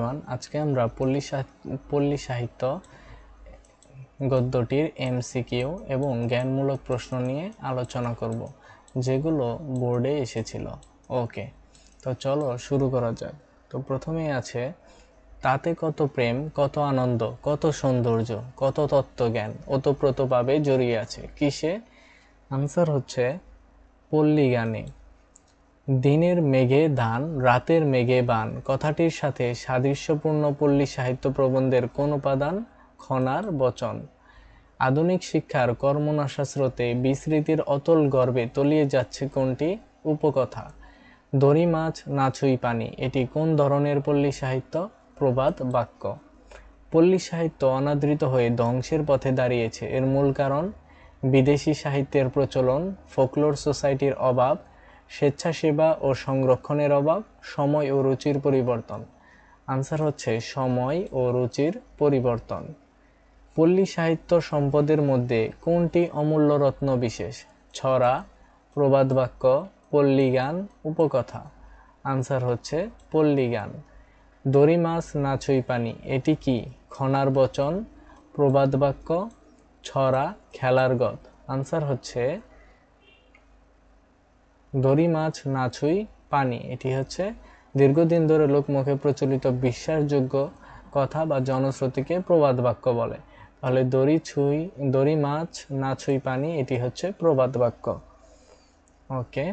Everyone, আজকে আমরা পল্লী সাহিত্য গদ্যটির এমসিকিউ এবং জ্ঞানমূলক প্রশ্ন নিয়ে আলোচনা করব, যেগুলো বোর্ডে এসেছিল। ওকে, তো চলো শুরু করা যাক। তো প্রথমেই আছে, তাতে কত প্রেম, কত আনন্দ, কত সৌন্দর্য, কত তত্ত্বজ্ঞান ওতপ্রোতভাবে জড়িয়ে আছে। কিসে? আনসার হচ্ছে পল্লী গানে। দিনের মেঘে ধান, রাতের মেঘে বান কথাটির সাথে সাদৃশ্যপূর্ণ পল্লী সাহিত্য প্রবন্ধের কোন উপাদান? খনার বচন। আধুনিক শিক্ষার কর্মনাশা স্রোতে বিস্মৃতির অতল গর্ভে তলিয়ে যাচ্ছে কোনটি? উপকথা। দড়ি মাছ না ছুঁই পানি, এটি কোন ধরনের পল্লী সাহিত্য? প্রবাদ বাক্য। পল্লী সাহিত্য অনাদৃত হয়ে ধ্বংসের পথে দাঁড়িয়েছে, এর মূল কারণ? বিদেশি সাহিত্যের প্রচলন, ফোকলোর সোসাইটির অভাব, স্বেচ্ছাসেবা ও সংরক্ষণের অভাব, সময় ও রুচির পরিবর্তন। আনসার হচ্ছে সময় ও রুচির পরিবর্তন। পল্লী সাহিত্য সম্পদের মধ্যে কোনটি অমূল্য রত্ন বিশেষ? ছড়া, প্রবাদ বাক্য, পল্লী গান, উপকথা। আনসার হচ্ছে পল্লী গান। দড়ি মাছ না ছুঁই পানি, এটি কি? খনার বচন, প্রবাদ বাক্য, ছড়া, খেলার গদ। আনসার হচ্ছে দড়ি মাছ না ছুঁই পানি, এটি হচ্ছে দীর্ঘদিন ধরে লোকমুখে প্রচলিত বিশ্বাসযোগ্য কথা বা জনশ্রুতিকে প্রবাদ বাক্য বলে। তাহলে দড়ি মাছ না ছুঁই পানি, এটি হচ্ছে প্রবাদ বাক্য। ওকে,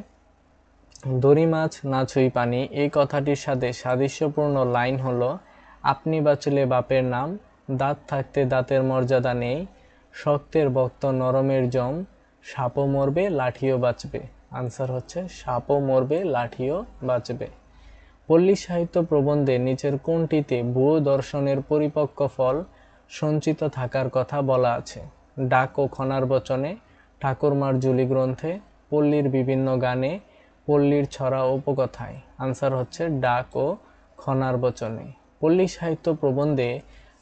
দড়ি মাছ না ছুঁই পানি এই কথাটির সাথে সাদৃশ্যপূর্ণ লাইন হলো, আপনি বাঁচলে বাপের নাম, দাঁত থাকতে দাঁতের মর্যাদা নেই, শক্তের ভক্ত নরমের জম, সাপও মরবে লাঠিও বাঁচবে। আনসার হচ্ছে সাপও মরবে লাঠিও বাঁচবে। পল্লী সাহিত্য প্রবন্ধে নিচের কোনটিতে ভুয়ো দর্শনের পরিপক্ক ফল সঞ্চিত থাকার কথা বলা আছে? ডাক ও খনার বচনে, ঠাকুরমার ঝুলি গ্রন্থে, পল্লীর বিভিন্ন গানে, পল্লীর ছড়া ও উপকথায়। আনসার হচ্ছে ডাক ও খনার বচনে। পল্লী সাহিত্য প্রবন্ধে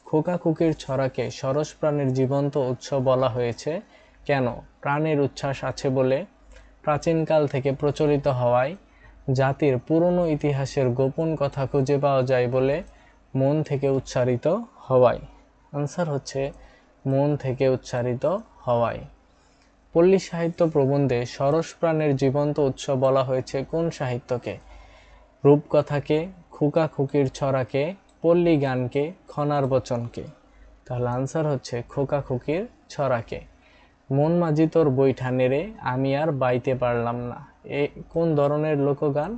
খোকা খুকির ছড়াকে সরস প্রাণের জীবন্ত উৎস বলা হয়েছে কেন? প্রাণের উচ্ছ্বাস আছে বলে, প্রাচীনকাল থেকে প্রচলিত হওয়ায়, জাতির পুরনো ইতিহাসের গোপন কথা খুঁজে পাওয়া যায় বলে, মন থেকে উচ্চারিত হওয়ায়। আনসার হচ্ছে মন থেকে উচ্চারিত হওয়ায়। পল্লী সাহিত্য প্রবন্ধে সরস প্রাণের জীবন্ত উৎস বলা হয়েছে কোন সাহিত্যকে? রূপকথাকে, খোকা খুকির ছড়াকে, পল্লী গানকে, খনার বচনকে। তাহলে আনসার হচ্ছে খোকা খুকির ছড়াকে। মন মাঝি তোর বৈঠা নেড়ে আমি আর বাইতে পারলাম না, এ কোন ধরনের লোকগান?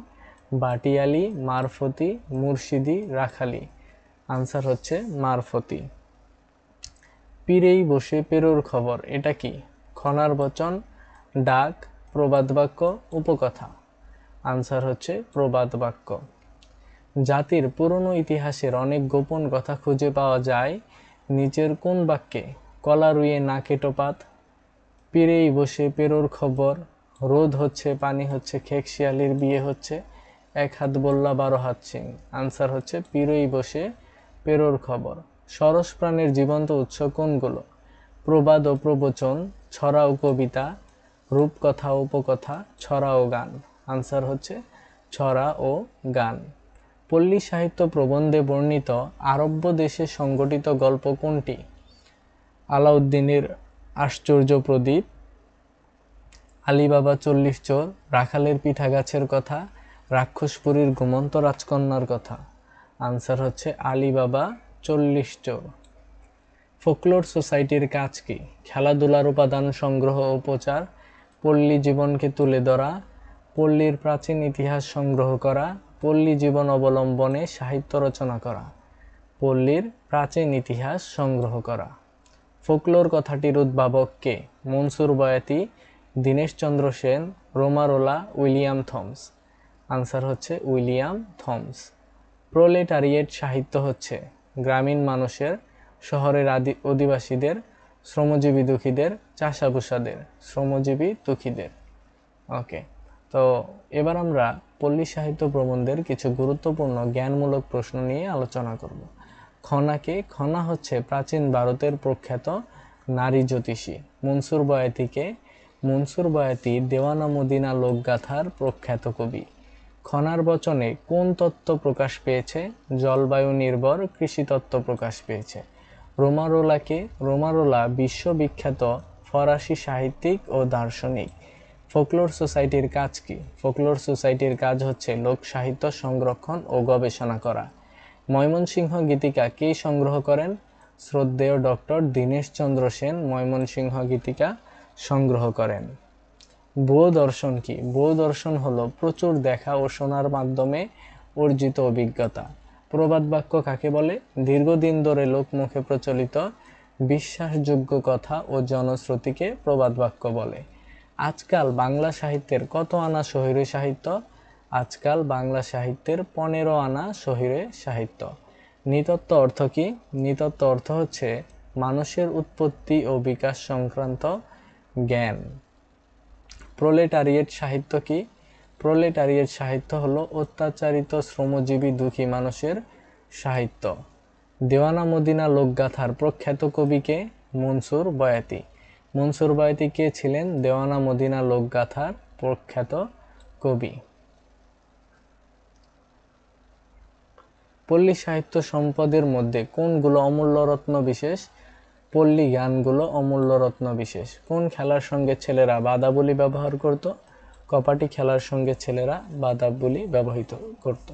বাটিয়ালি, মারফতি, মুর্শিদি, রাখালি। আনসার হচ্ছে মারফতি। পীরেই বসে পেরোর খবর, এটা কি? খনার বচন, ডাক, প্রবাদ বাক্য, উপকথা। আনসার হচ্ছে প্রবাদ বাক্য। জাতির পুরনো ইতিহাসের অনেক গোপন কথা খুঁজে পাওয়া যায় নিচের কোন বাক্যে? কলা রুইয়ে না কেটোপাত, পীরেই বসে পেরোর খবর, রোদ হচ্ছে পানি হচ্ছে, খেক শিয়ালির বিয়ে হচ্ছে, এক হাত বললা 12 হাত সিং। আনসার হচ্ছে পীরেই বসে পেরোর খবর। সরস প্রাণের জীবন্ত উৎস কোনগুলো? প্রবাদ ও প্রবচন, ছড়া ও কবিতা, রূপকথা ও উপকথা, ছড়া ও গান। আনসার হচ্ছে ছড়া ও গান। পল্লী সাহিত্য প্রবন্ধে বর্ণিত আরব্য দেশে সংঘটিত গল্প কোনটি? আলাউদ্দিনের আশ্চর্য প্রদীপ, আলীবাবা 40 চোর, রাখালের পিঠা গাছের কথা, রাক্ষসপুরীর ঘুমন্ত রাজকন্যার কথা। আনসার হচ্ছে আলীবাবা 40 চোর। ফোকলোর সোসাইটির কাজ কি? খেলাধুলার উপাদান সংগ্রহ ও প্রচার, পল্লী জীবনকে তুলে ধরা, পল্লীর প্রাচীন ইতিহাস সংগ্রহ করা, পল্লী জীবন অবলম্বনে সাহিত্য রচনা করা। পল্লীর প্রাচীন ইতিহাস সংগ্রহ করা। ফোকলোর কথাটির উদ্ভাবক কে? Mansur Boyati, Dineshchandra Sen, Romain Rolland, William Thoms. Answer হচ্ছে উইলিয়াম থমস। প্রোলেটারিয়েট সাহিত্য হচ্ছে গ্রামীণ মানুষের, শহরের অধিবাসীদের, শ্রমজীবী দুঃখীদের, চাষাভুষাদের। শ্রমজীবী দুঃখীদের। ওকে, তো এবার আমরা পল্লী সাহিত্য প্রবন্ধের কিছু গুরুত্বপূর্ণ জ্ঞানমূলক প্রশ্ন নিয়ে আলোচনা করব। খনাকে? খনা হচ্ছে প্রাচীন ভারতের প্রখ্যাত নারী জ্যোতিষী। মনসুর বয়াতিকে? মনসুর বয়াতি দেওয়ানা মদিনা লোকগাথার প্রখ্যাত কবি। খনার বচনে কোন তত্ত্ব প্রকাশ পেয়েছে? জলবায়ু নির্ভর কৃষি তত্ত্ব প্রকাশ পেয়েছে। রোমারোলা বিশ্ববিখ্যাত ফরাসি সাহিত্যিক ও দার্শনিক। ফোকলোর সোসাইটির কাজ কি? ফোকলোর সোসাইটির কাজ হচ্ছে লোক সাহিত্য সংরক্ষণ ও গবেষণা করা। ময়মনসিংহ গীতিকা কে সংগ্রহ করেন? শ্রদ্ধেয় ডক্টর দীনেশচন্দ্র সেন ময়মনসিংহ গীতিকা সংগ্রহ করেন। ভূয় দর্শন কি? ভূয় দর্শন হলো প্রচুর দেখা ও শোনার মাধ্যমে অর্জিত অভিজ্ঞতা। প্রবাদ বাক্য কাকে বলে? দীর্ঘদিন ধরে লোকমুখে প্রচলিত বিশ্বাসযোগ্য কথা ও জনশ্রুতিকে প্রবাদ বাক্য বলে। আজকাল বাংলা সাহিত্যের কত আনা শহুরে সাহিত্য? আজকাল বাংলা সাহিত্যের 15 আনা শহুরে সাহিত্য। নৃতত্ত্ব অর্থ কি? নৃতত্ত্ব অর্থ হচ্ছে মানুষের উৎপত্তি ও বিকাশ সংক্রান্ত জ্ঞান। প্রোলেটারিয়েট সাহিত্য কি? প্রোলেটারিয়েট সাহিত্য হলো অত্যাচারিত শ্রমজীবী দুঃখী মানুষের সাহিত্য। দেওয়ানা মদিনা লোকগাথার প্রখ্যাত কবি কে? মনসুর বয়াতি। মনসুর বয়াতি কে ছিলেন? দেওয়ানা মদিনা লোকগাথার প্রখ্যাত কবি। পল্লী সাহিত্য সম্পদের মধ্যে কোনগুলো অমূল্য রত্ন বিশেষ? পল্লী গানগুলো অমূল্য রত্ন বিশেষ। কোন খেলার সঙ্গে ছেলেরা বাদাবলী ব্যবহার করত? কপাটি খেলার সঙ্গে ছেলেরা বাদাবলী ব্যবহৃত করত।